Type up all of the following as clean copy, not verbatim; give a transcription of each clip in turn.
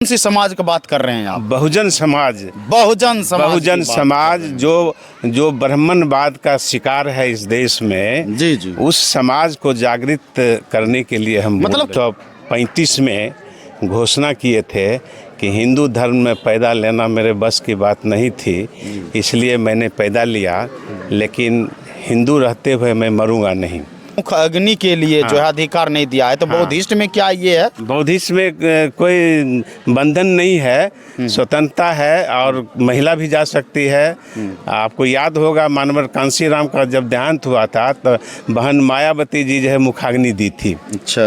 कौन सी समाज की बात कर रहे हैं आप? बहुजन समाज। बहुजन समाज जो ब्राह्मणवाद का शिकार है इस देश में, जी जी। उस समाज को जागृत करने के लिए हम मतलब 1935 में घोषणा किए थे कि हिंदू धर्म में पैदा लेना मेरे बस की बात नहीं थी, इसलिए मैंने पैदा लिया, लेकिन हिंदू रहते हुए मैं मरूंगा नहीं। मुख अग्नि के लिए जो है अधिकार नहीं दिया है, तो बौद्धिस्ट में क्या ये है? बौद्धिस्ट में कोई बंधन नहीं है, स्वतंत्रता है और महिला भी जा सकती है। आपको याद होगा मानवर कांशीराम का जब देहांत हुआ था तो बहन मायावती जी जो है मुखाग्नि दी थी। अच्छा।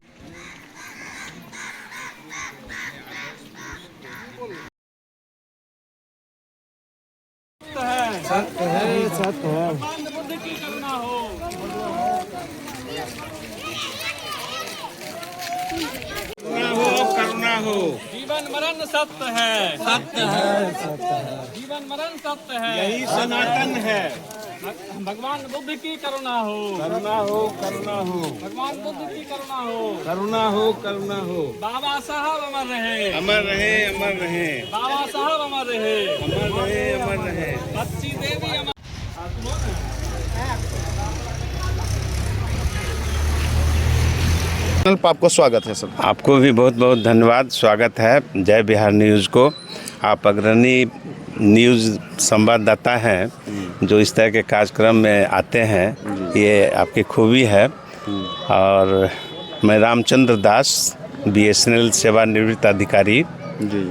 सत्य है, सत्य है। बुद्धि की करुणा हो। करुणा हो। जीवन मरण सत्य है, सत्य है, सत्य है। जीवन मरण सत्य है। यही सनातन है। भगवान बुद्ध की करुणा हो, करुणा हो, करुणा हो, भगवान बुद्ध की करुणा हो। करुणा हो, करुणा हो। बाबा साहब अमर रहे, अमर रहे, अमर रहे, बाबा साहब अमर रहे, अमर रहे, अमर रहे। बच्ची देवी अमर। चैनल पर आपको स्वागत है सर। आपको भी बहुत बहुत धन्यवाद, स्वागत है जय बिहार न्यूज़ को। आप अग्रणी न्यूज़ संवाददाता हैं जो इस तरह के कार्यक्रम में आते हैं, ये आपकी खूबी है। और मैं रामचंद्र दास, BSNL सेवानिवृत्त अधिकारी, जी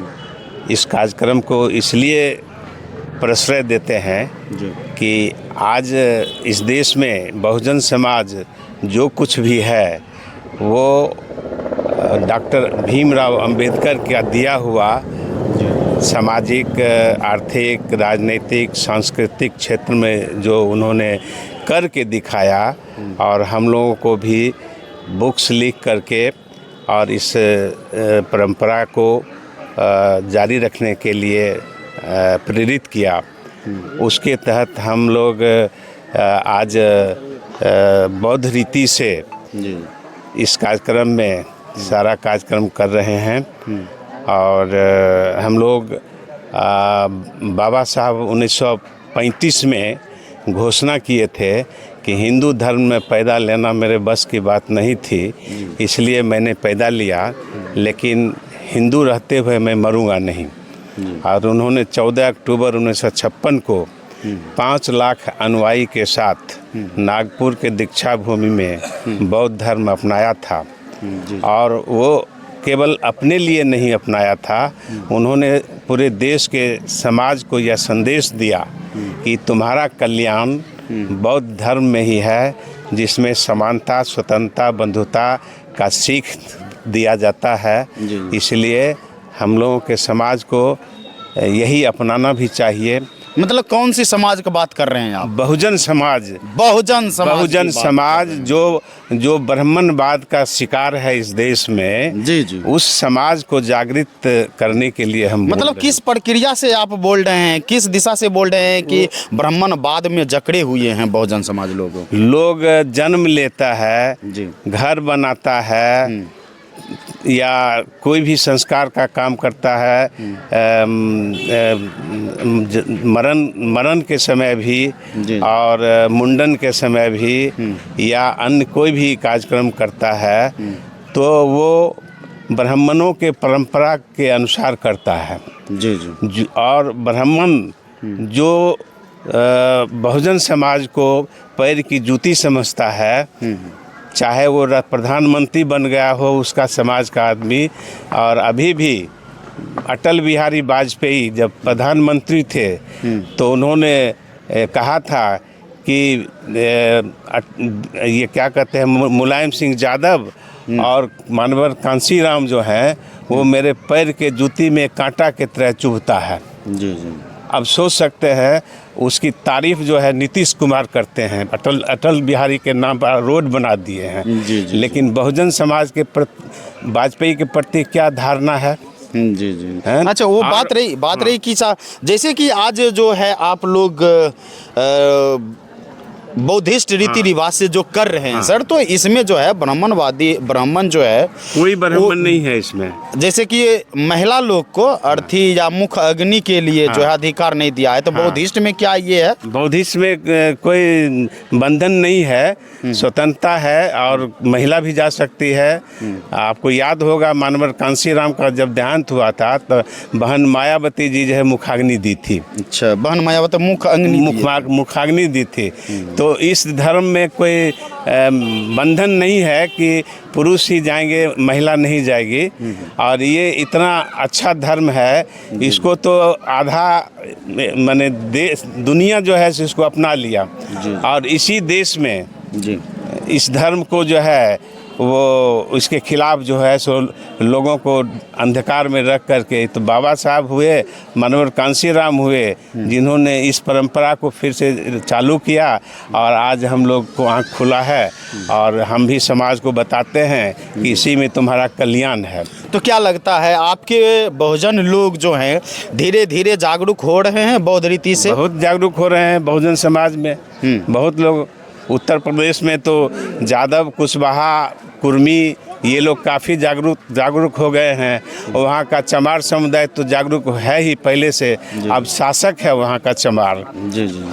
इस कार्यक्रम को इसलिए प्रश्रय देते हैं कि आज इस देश में बहुजन समाज जो कुछ भी है वो डॉक्टर भीमराव अंबेडकर का दिया हुआ सामाजिक, आर्थिक, राजनीतिक, सांस्कृतिक क्षेत्र में जो उन्होंने करके दिखाया, और हम लोगों को भी बुक्स लिख करके और इस परंपरा को जारी रखने के लिए प्रेरित किया। उसके तहत हम लोग आज बौद्ध रीति से इस कार्यक्रम में सारा कार्यक्रम कर रहे हैं। और हम लोग बाबा साहब 1935 में घोषणा किए थे कि हिंदू धर्म में पैदा लेना मेरे बस की बात नहीं थी, इसलिए मैंने पैदा लिया, लेकिन हिंदू रहते हुए मैं मरूंगा नहीं। और उन्होंने 14 अक्टूबर 1956 को 5 लाख अनुयायी के साथ नागपुर के दीक्षा भूमि में बौद्ध धर्म अपनाया था। और वो केवल अपने लिए नहीं अपनाया था, उन्होंने पूरे देश के समाज को यह संदेश दिया कि तुम्हारा कल्याण बौद्ध धर्म में ही है, जिसमें समानता, स्वतंत्रता, बंधुता का सीख दिया जाता है। इसलिए हम लोगों के समाज को यही अपनाना भी चाहिए। मतलब कौन सी समाज की बात कर रहे हैं आप? बहुजन समाज। बहुजन समाज जो ब्राह्मणवाद का शिकार है इस देश में, जी जी, उस समाज को जागृत करने के लिए हम मतलब किस प्रक्रिया से आप बोल रहे हैं, किस दिशा से बोल रहे हैं कि ब्राह्मणवाद में जकड़े हुए हैं बहुजन समाज लोग जन्म लेता है जी, घर बनाता है या कोई भी संस्कार का काम करता है, मरण के समय भी और मुंडन के समय भी, या अन्य कोई भी कार्यक्रम करता है, तो वो ब्राह्मणों के परंपरा के अनुसार करता है। जी जी। और ब्राह्मण जो बहुजन समाज को पैर की जूती समझता है, चाहे वो प्रधानमंत्री बन गया हो उसका समाज का आदमी। और अभी भी अटल बिहारी वाजपेयी जब प्रधानमंत्री थे तो उन्होंने कहा था कि ये क्या कहते हैं, मुलायम सिंह यादव और मानवर कांशीराम जो हैं वो मेरे पैर के जूती में कांटा की तरह चुभता है। जी जी। अब सोच सकते हैं उसकी तारीफ जो है नीतीश कुमार करते हैं, अटल बिहारी के नाम पर रोड बना दिए हैं। लेकिन बहुजन समाज के वाजपेयी के प्रति क्या धारणा है? जी जी। अच्छा, वो बात रही कि जैसे कि आज जो है आप लोग बौद्धिस्ट रीति रिवाज से जो कर रहे हैं सर, तो इसमें जो है ब्राह्मण जो है कोई ब्राह्मण नहीं है इसमें। जैसे कि महिला लोग को अर्थी या मुख अग्नि के लिए जो है अधिकार नहीं दिया है, तो बौद्धिस्ट में क्या ये है? बौद्धिस्ट में कोई बंधन नहीं है, स्वतंत्रता है और महिला भी जा सकती है। आपको याद होगा मानवर कांसीराम का जब देहांत हुआ था तो बहन मायावती जी जो है मुखाग्नि दी थी। अच्छा, बहन मायावती मुखाग्नि दी थी। तो इस धर्म में कोई बंधन नहीं है कि पुरुष ही जाएंगे महिला नहीं जाएगी। और ये इतना अच्छा धर्म है, इसको तो आधा माने देश दुनिया जो है इसको अपना लिया। और इसी देश में इस धर्म को जो है वो इसके खिलाफ जो है सो लोगों को अंधकार में रख करके तो बाबा साहब हुए, मनोहर कांसीराम हुए, जिन्होंने इस परंपरा को फिर से चालू किया। और आज हम लोग को आँख खुला है और हम भी समाज को बताते हैं कि इसी में तुम्हारा कल्याण है। तो क्या लगता है आपके बहुजन लोग जो हैं धीरे धीरे जागरूक हो रहे हैं बौद्ध रीति से? बहुत जागरूक हो रहे हैं बहुजन समाज में। बहुत लोग उत्तर प्रदेश में तो यादव, कुशवाहा, कुर्मी ये लोग काफ़ी जागरूक हो गए हैं। वहाँ का चमार समुदाय तो जागरूक है ही पहले से, अब शासक है वहाँ का चमार।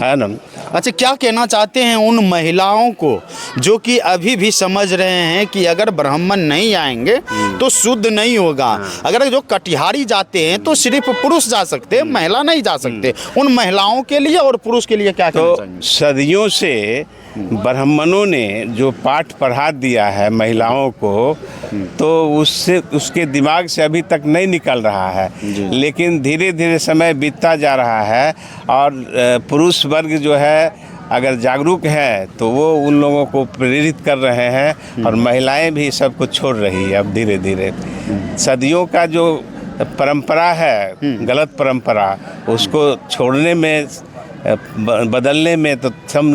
है ना। अच्छा, क्या कहना चाहते हैं उन महिलाओं को जो कि अभी भी समझ रहे हैं कि अगर ब्राह्मण नहीं आएंगे तो शुद्ध नहीं होगा, अगर जो कटिहारी जाते हैं तो सिर्फ पुरुष जा सकते हैं, महिला नहीं जा सकते, उन महिलाओं के लिए और पुरुष के लिए क्या कहना चाहेंगे? सदियों से ब्राह्मणों ने जो पाठ पढ़ा दिया है महिलाओं को, तो उससे उसके दिमाग से अभी तक नहीं निकल रहा है। लेकिन धीरे धीरे समय बीतता जा रहा है और पुरुष वर्ग जो है अगर जागरूक है तो वो उन लोगों को प्रेरित कर रहे हैं और महिलाएं भी सब कुछ छोड़ रही है अब धीरे धीरे। सदियों का जो परंपरा है, गलत परंपरा, उसको छोड़ने में बदलने में तो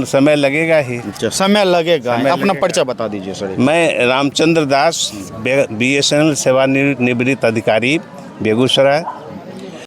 समय लगेगा ही। समय लगेगा। अपना परिचय बता दीजिए सर। मैं रामचंद्र दास, BSNL सेवानिवृत्त अधिकारी, बेगूसराय।